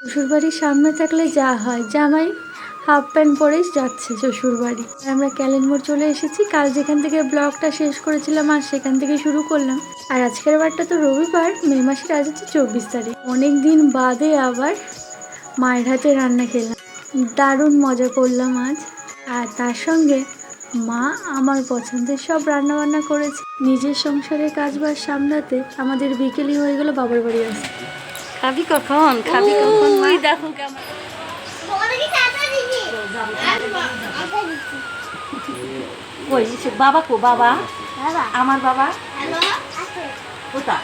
শ্বশুরবাড়ির সামনে থাকলে যা হয়, জামাই হাফ প্যান্ট পরেই যাচ্ছে শ্বশুরবাড়ি। আমরা ক্যালেন মোড় চলে এসেছি। কাল যেখান থেকে ব্লগটা শেষ করেছিলাম আর সেখান থেকে শুরু করলাম। আর আজকের বারটা তো রবিবার, মে মাসের আজ হচ্ছে 24 তারিখ। অনেক দিন বাদে আবার মায়ের হাতে রান্না খেলাম, দারুণ মজা করলাম আজ। আর তার সঙ্গে মা আমার পছন্দের সব রান্না বান্না করেছে। নিজের সংসারের কাজবাজ সামলাতে আমাদের বিকেলই হয়ে গেল বাবার বাড়ি আসতে। খাবি কখন? খাবি কখন? ওই দেখো কেমন। ওই বাবা কো? বাবা আমার বাবা কোথা?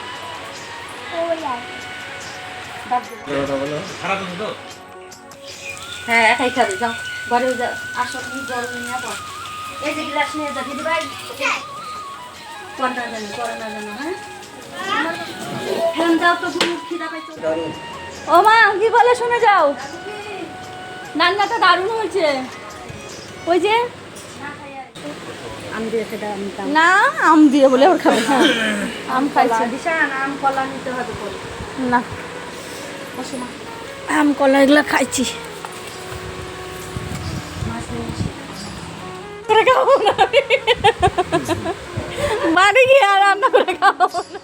হ্যাঁ একাই খাবে, যাও ঘরে যাও। আসো তুমি জল নিয়ে পর, এই যে গ্লাস নিয়ে যা দিদি ভাই। কন্যা জানো, করোনা জানো। হ্যাঁ ফ্যান দাও তো, খিদা পাইছো। ও মা কি বলে শুনে যাও, রান্নাটা দারুণ হয়েছে। ওই যে আম দিয়ে সেটা না, আম দিয়ে বলে ওর খাবে। হ্যাঁ আম খাইছে। আম কলা নিতে হবে না, আম কলা এগুলো খাইছি। বাড়ি গিয়ে আর রান্না করে খাবো না।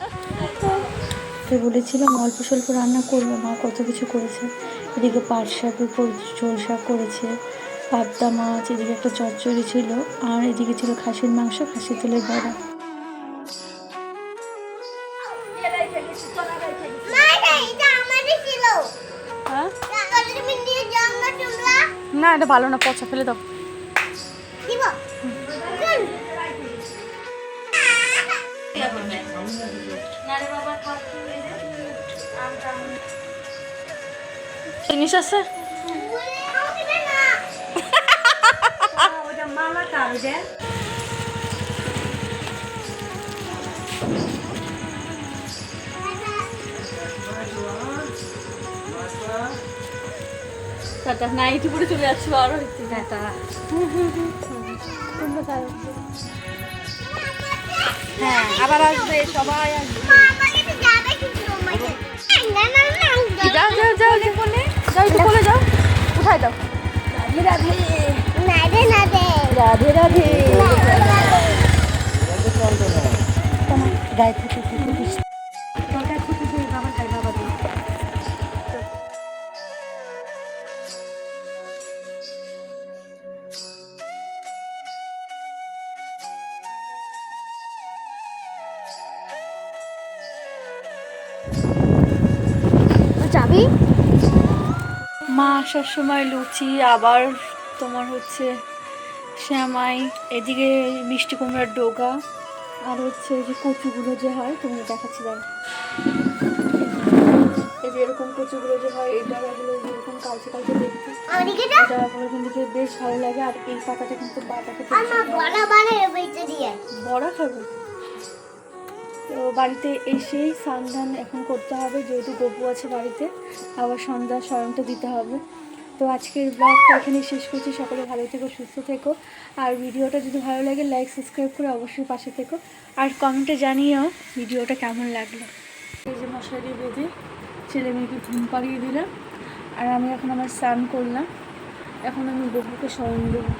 বলেছিলাম অল্প স্বল্প রান্না করবো, মা কত কিছু করেছে। এদিকে পাট শাক, ঝোল শাক করেছে, পাবদা মাছ, এদিকে একটা চচ্চড়ি ছিল, আর এদিকে ছিল খাসির মাংস, খাসির তেলের বড়া। না এটা ভালো না, পচা, ফেলে দাও। জিনিস আছে নাইটি পরে চলে যাচ্ছি। আরো হ্যাঁ আবার আসবে, সবাই আসবে। যাও যাও যাও, দেখুন যাও, একটু বলে যাও, উঠাই দাও। রাধে রাধে রাধে রাধে। গায়ে থেকে বাবা খাই, বাবা দিই। যাবি? মা আসার সময় লুচি, আবার তোমার হচ্ছে শ্যামাই, এদিকে মিষ্টি কুমড়ার ডোগা, আর হচ্ছে যে কচুগুলো যে হয়, তোমাকে দেখাচ্ছি দাঁড়া। এই যে এরকম কচুগুলো যে হয়, এই ডাগাগুলো যেরকম কালচে কালচে দেখতে, ডাগাগুলো কিন্তু বেশ ভালো লাগে। আর এই পাতাটা কিন্তু বাটা খেতে বড়া খাবে। তো বাড়িতে এসেই স্নান এখন করতে হবে, যেহেতু গপু আছে বাড়িতে, আবার সন্ধ্যা স্মরণটা দিতে হবে। তো আজকের ব্লগটা এখানেই শেষ করছি। সকলে ভালো থেকো, সুস্থ থেকো। আর ভিডিওটা যদি ভালো লাগে লাইক সাবস্ক্রাইব করে অবশ্যই পাশে থেকো। আর কমেন্টে জানিও ভিডিওটা কেমন লাগলো। এই যে মশারি বেঁধে ছেলে মেয়েকে ঘুম পাড়িয়ে দিলাম, আর আমি এখন আমার স্নান করলাম। এখন আমি গপুকে স্মরণ দেবো।